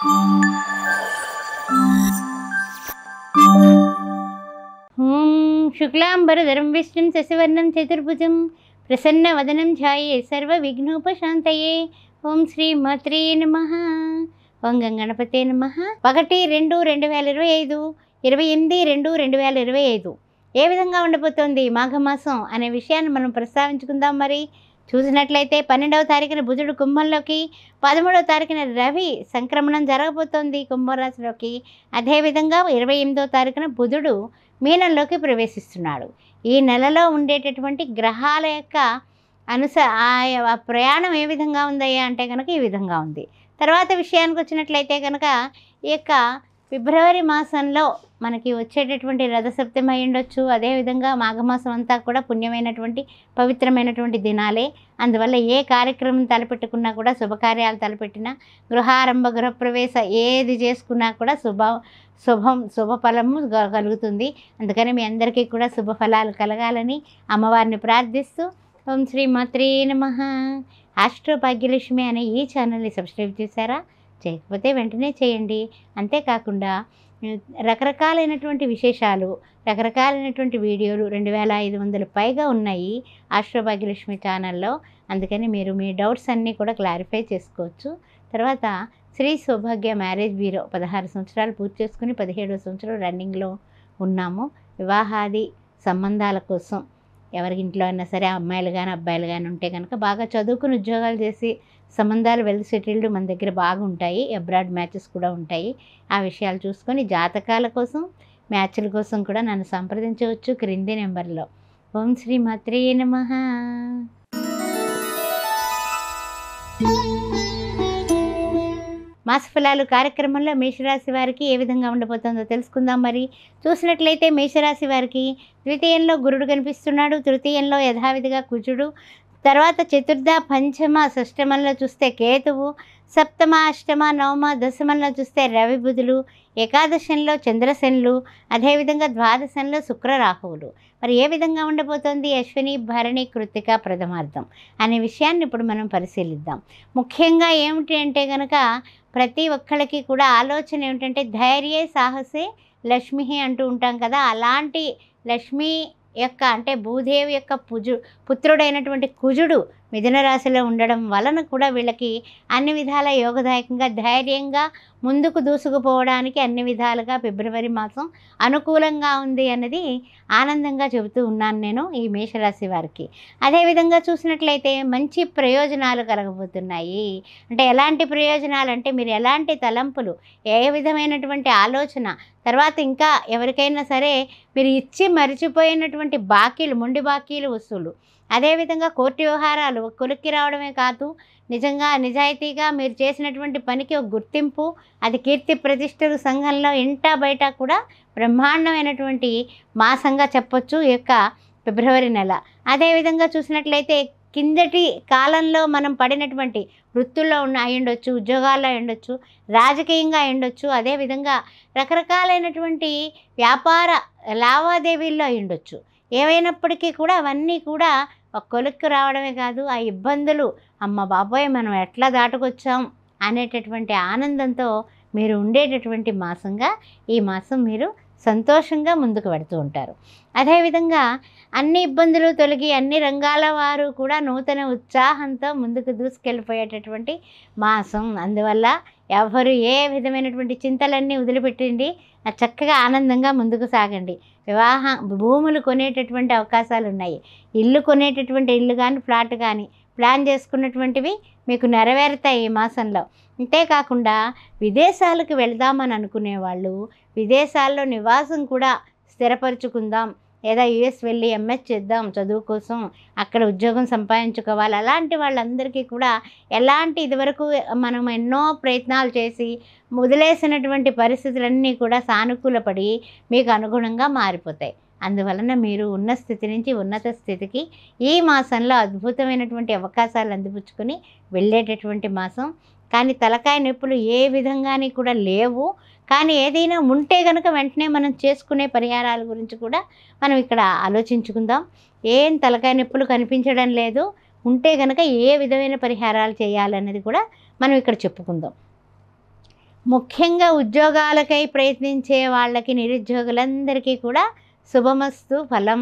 ఓం శుక్లాంబరధరం విష్ణుం శశివర్ణం చతుర్భుజం ప్రసన్నవదనం ధ్యాయే సర్వవిఘ్నోపశాంతయే. ఓం శ్రీ మాత్రే నమః. ఓం గణపతే నమః. 1-2-2025 28-2-2025 ఏ విధంగా ఉండబోతోంది మాఘమాసం అనే విషయాన్ని మనం ప్రస్తావించుకుందాం. మరి చూసినట్లయితే 12వ తారీఖున బుధుడు కుంభంలోకి, 13వ తారీఖున రవి సంక్రమణం జరగబోతోంది కుంభరాశిలోకి. అదేవిధంగా 28వ తారీఖున బుధుడు మీనంలోకి ప్రవేశిస్తున్నాడు. ఈ నెలలో ఉండేటటువంటి గ్రహాల యొక్క ప్రయాణం ఏ విధంగా ఉందయ్యా అంటే కనుక ఈ విధంగా ఉంది. తర్వాత విషయానికి వచ్చినట్లయితే కనుక ఈ యొక్క ఫిబ్రవరి మాసంలో మనకి వచ్చేటటువంటి రథసప్తమి అయి ఉండొచ్చు. అదేవిధంగా మాఘమాసం అంతా కూడా పుణ్యమైనటువంటి పవిత్రమైనటువంటి దినాలే. అందువల్ల ఏ కార్యక్రమం తలపెట్టుకున్నా కూడా, శుభకార్యాలు తలపెట్టినా, గృహారంభ గృహప్రవేశ ఏది చేసుకున్నా కూడా శుభఫలము కలుగుతుంది. అందుకని మీ అందరికీ కూడా శుభఫలాలు కలగాలని అమ్మవారిని ప్రార్థిస్తూ ఓం శ్రీ మాత్రే నమః. ఆస్ట్రో భాగ్యలక్ష్మి అనే ఈ ఛానల్ని సబ్స్క్రైబ్ చేశారా? చేయకపోతే వెంటనే చేయండి. అంతేకాకుండా రకరకాలైనటువంటి విశేషాలు, రకరకాలైనటువంటి వీడియోలు 2500 పైగా ఉన్నాయి ఆస్ట్రో భాగ్యలక్ష్మి ఛానల్లో. అందుకని మీరు మీ డౌట్స్ అన్నీ కూడా క్లారిఫై చేసుకోవచ్చు. తర్వాత శ్రీ సౌభాగ్య మ్యారేజ్ బ్యూరో 16 సంవత్సరాలు పూర్తి చేసుకుని 17వ సంవత్సరం రన్నింగ్లో ఉన్నాము. వివాహాది సంబంధాల కోసం ఎవరి ఇంట్లో అయినా సరే అమ్మాయిలు కానీ అబ్బాయిలు కానీ ఉంటే కనుక బాగా చదువుకుని ఉద్యోగాలు చేసి సంబంధాలు వెల్ సెటిల్డ్ మన దగ్గర బాగుంటాయి. అబ్రాడ్ మ్యాచెస్ కూడా ఉంటాయి. ఆ విషయాలు చూసుకొని జాతకాల కోసం, మ్యాచ్ల కోసం కూడా నన్ను సంప్రదించవచ్చు క్రింది నెంబర్లో. ఓం శ్రీ మాత్రే నమః. మాసఫలాలు కార్యక్రమంలో మేషరాశి వారికి ఏ విధంగా ఉండబోతుందో తెలుసుకుందాం. మరి చూసినట్లయితే మేషరాశి వారికి ద్వితీయంలో గురుడు కనిపిస్తున్నాడు. తృతీయంలో యథావిధిగా కుజుడు, తర్వాత చతుర్థ, పంచమ, షష్టమంలో చూస్తే కేతువు, సప్తమ, అష్టమ, నవమ, దశమంలో చూస్తే రవి బుధులు, ఏకాదశంలో చంద్రశనులు, అదేవిధంగా ద్వాదశంలో శుక్ర రాహువులు. మరి ఏ విధంగా ఉండబోతోంది అశ్విని, భరణి, కృత్తిక ప్రథమార్థం అనే విషయాన్ని ఇప్పుడు మనం పరిశీలిద్దాం. ముఖ్యంగా ఏమిటి అంటే కనుక ప్రతి ఒక్కళ్ళకి కూడా ఆలోచన ఏమిటంటే ధైర్యే సాహసే లక్ష్మి అంటూ ఉంటాం కదా. అలాంటి లక్ష్మి యొక్క అంటే భూదేవి యొక్క పుత్రుడైనటువంటి కుజుడు మిథున రాశిలో ఉండడం వలన కూడా వీళ్ళకి అన్ని విధాల యోగదాయకంగా, ధైర్యంగా ముందుకు దూసుకుపోవడానికి అన్ని విధాలుగా ఫిబ్రవరి మాసం అనుకూలంగా ఉంది అన్నది ఆనందంగా చెబుతూ ఉన్నాను నేను ఈ మేషరాశి వారికి. అదేవిధంగా చూసినట్లయితే మంచి ప్రయోజనాలు కలగబోతున్నాయి. అంటే ఎలాంటి ప్రయోజనాలు అంటే మీరు ఎలాంటి తలంపులు, ఏ విధమైనటువంటి ఆలోచన, తర్వాత ఇంకా ఎవరికైనా సరే మీరు ఇచ్చి మరిచిపోయినటువంటి బాకీలు, మొండి బాకీలు వసూలు, అదేవిధంగా కోర్టు వ్యవహారాలు కొలిక్కి రావడమే కాదు, నిజంగా నిజాయితీగా మీరు చేసినటువంటి పనికి ఒక గుర్తింపు, అది కీర్తి ప్రతిష్టలు సంఘంలో ఇంటా బయట కూడా బ్రహ్మాండమైనటువంటి మాసంగా చెప్పొచ్చు ఈ యొక్క ఫిబ్రవరి నెల. అదేవిధంగా చూసినట్లయితే కిందటి కాలంలో మనం పడినటువంటి వృత్తుల్లో అయ్యుండొచ్చు, ఉద్యోగాల్లో అయ్యుండొచ్చు, రాజకీయంగా అయ్యుండొచ్చు, అదేవిధంగా రకరకాలైనటువంటి వ్యాపార లావాదేవీల్లో అయ్యుండొచ్చు. ఏవైనప్పటికీ కూడా అవన్నీ కూడా ఒక కొలుక్కు రావడమే కాదు, ఆ ఇబ్బందులు అమ్మ బాబోయ్ మనం ఎట్లా దాటుకొచ్చాం అనేటటువంటి ఆనందంతో మీరు ఉండేటటువంటి మాసంగా ఈ మాసం మీరు సంతోషంగా ముందుకు పెడుతూ ఉంటారు. అదేవిధంగా అన్ని ఇబ్బందులు తొలగి అన్ని రంగాల వారు కూడా నూతన ఉత్సాహంతో ముందుకు దూసుకెళ్ళిపోయేటటువంటి మాసం. అందువల్ల ఎవరు ఏ విధమైనటువంటి చింతలన్నీ వదిలిపెట్టండి, చక్కగా ఆనందంగా ముందుకు సాగండి. భూములు కొనేటటువంటి అవకాశాలు ఉన్నాయి. ఇల్లు కొనేటటువంటి ఇల్లు కానీ ఫ్లాట్ కానీ ప్లాన్ చేసుకున్నటువంటివి మీకు నెరవేరుతాయి ఈ మాసంలో. అంతేకాకుండా విదేశాలకు వెళదామని అనుకునేవాళ్ళు విదేశాల్లో నివాసం కూడా స్థిరపరుచుకుందాం, లేదా యుఎస్ వెళ్ళి ఎంఎస్ చేద్దాం చదువు కోసం, అక్కడ ఉద్యోగం సంపాదించుకోవాలి, అలాంటి వాళ్ళందరికీ కూడా ఎలాంటి ఇదివరకు మనం ఎన్నో ప్రయత్నాలు చేసి వదిలేసినటువంటి పరిస్థితులన్నీ కూడా సానుకూలపడి మీకు అనుగుణంగా మారిపోతాయి. అందువలన మీరు ఉన్న స్థితి నుంచి ఉన్నత స్థితికి ఈ మాసంలో అద్భుతమైనటువంటి అవకాశాలు అందిపుచ్చుకొని వెళ్ళేటటువంటి మాసం. కానీ తలకాయ నొప్పులు ఏ విధంగాని కూడా లేవు. కానీ ఏదైనా ఉంటే కనుక వెంటనే మనం చేసుకునే పరిహారాల గురించి కూడా మనం ఇక్కడ ఆలోచించుకుందాం. ఏం తలకాయ నొప్పులు కనిపించడం లేదు, ఉంటే కనుక ఏ విధమైన పరిహారాలు చేయాలన్నది కూడా మనం ఇక్కడ చెప్పుకుందాం. ముఖ్యంగా ఉద్యోగాలకై ప్రయత్నించే వాళ్ళకి, నిరుద్యోగులందరికీ కూడా శుభమస్తు ఫలం.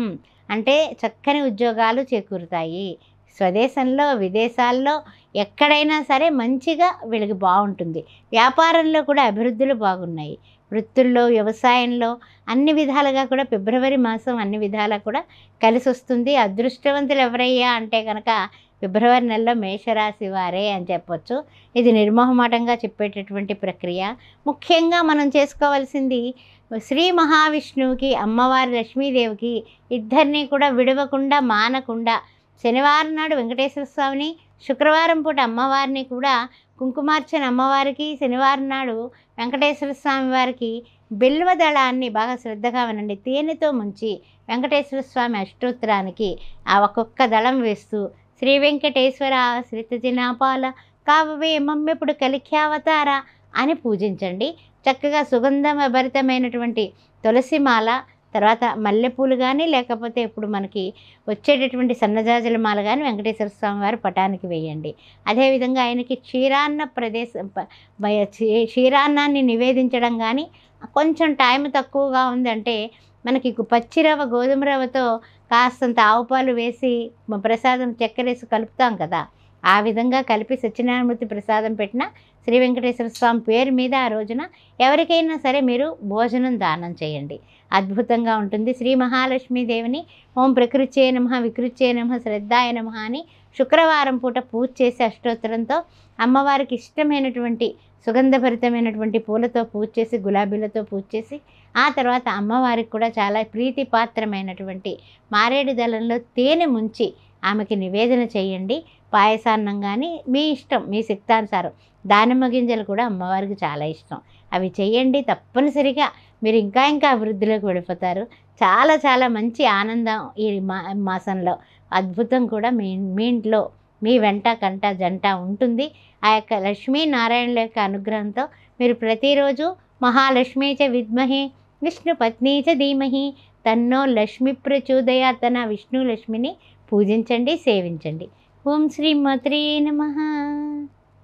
అంటే చక్కని ఉద్యోగాలు చేకూరుతాయి. స్వదేశంలో, విదేశాల్లో ఎక్కడైనా సరే మంచిగా వీళ్ళకి బాగుంటుంది. వ్యాపారంలో కూడా అభివృద్ధులు బాగున్నాయి. వృత్తుల్లో, వ్యవసాయంలో అన్ని విధాలుగా కూడా ఫిబ్రవరి మాసం అన్ని విధాలా కూడా కలిసొస్తుంది. అదృష్టవంతులు ఎవరయ్యా అంటే కనుక ఫిబ్రవరి నెలలో మేషరాశి వారే అని చెప్పొచ్చు. ఇది నిర్మోహమాటంగా చెప్పేటటువంటి ప్రక్రియ. ముఖ్యంగా మనం చేసుకోవాల్సింది శ్రీ మహావిష్ణువుకి, అమ్మవారి లక్ష్మీదేవికి ఇద్దరిని కూడా విడవకుండా, మానకుండా శనివారం నాడు వెంకటేశ్వర స్వామిని, శుక్రవారం పూట అమ్మవారిని కూడా కుంకుమార్చన అమ్మవారికి, శనివారం నాడు వెంకటేశ్వర స్వామి వారికి బిల్వదళాన్ని బాగా శ్రద్ధగా వినండి, తేనెతో ముంచి వెంకటేశ్వర స్వామి అష్టోత్తరానికి ఆ ఒక్కొక్క దళం వేస్తూ శ్రీ వెంకటేశ్వర శ్రితజినాపాల కావవే మమ్మెప్పుడు కలిఖ్యావతార అని పూజించండి. చక్కగా సుగంధభరితమైనటువంటి తులసిమాల, తర్వాత మల్లెపూలు కానీ, లేకపోతే ఇప్పుడు మనకి వచ్చేటటువంటి సన్నజాజుల మాల కానీ వెంకటేశ్వర స్వామి వారి పటానికి వేయండి. అదేవిధంగా ఆయనకి క్షీరాన్నాన్ని నివేదించడం కానీ, కొంచెం టైం తక్కువగా ఉందంటే మనకి పచ్చిరవ్వ, గోధుమ రవ్వతో కాస్తంత ఆవుపాలు వేసి ప్రసాదం చక్కెరేసి కలుపుతాం కదా, ఆ విధంగా కలిపి సత్యనారాయణమూర్తి ప్రసాదం పెట్టిన శ్రీ వెంకటేశ్వర స్వామి పేరు మీద ఆ రోజున ఎవరికైనా సరే మీరు భోజనం దానం చేయండి. అద్భుతంగా ఉంటుంది. శ్రీ మహాలక్ష్మీదేవిని ఓం ప్రకృత్యే నమః, వికృత్యే నమః, శ్రద్ధాయ నమః అని శుక్రవారం పూట పూజ చేసి అష్టోత్తరంతో అమ్మవారికి ఇష్టమైనటువంటి సుగంధభరితమైనటువంటి పూలతో పూజ చేసి, గులాబీలతో పూజ చేసి, ఆ తర్వాత అమ్మవారికి కూడా చాలా ప్రీతిపాత్రమైనటువంటి మారేడు దళంలో తేనె ముంచి ఆమెకి నివేదన చేయండి. పాయసాన్నం కానీ మీ ఇష్టం, మీ శక్తానుసారం. దానిమ్మ గింజలు కూడా అమ్మవారికి చాలా ఇష్టం. అవి చేయండి. తప్పనిసరిగా మీరు ఇంకా ఇంకా అభివృద్ధిలోకి వెళ్ళిపోతారు. చాలా చాలా మంచి ఆనందం ఈ మాసంలో. అద్భుతం కూడా మీ ఇంట్లో మీ వెంట కంట జంట ఉంటుంది. ఆ యొక్క లక్ష్మీనారాయణుల యొక్క అనుగ్రహంతో మీరు ప్రతిరోజు మహాలక్ష్మీ చ విద్మహే విష్ణు పత్ని చ ధీమహి తన్నో లక్ష్మి ప్రచోదయాత్ అన్న విష్ణు లక్ష్మిని పూజించండి, సేవించండి. ఓం శ్రీ మాత్రే నమః.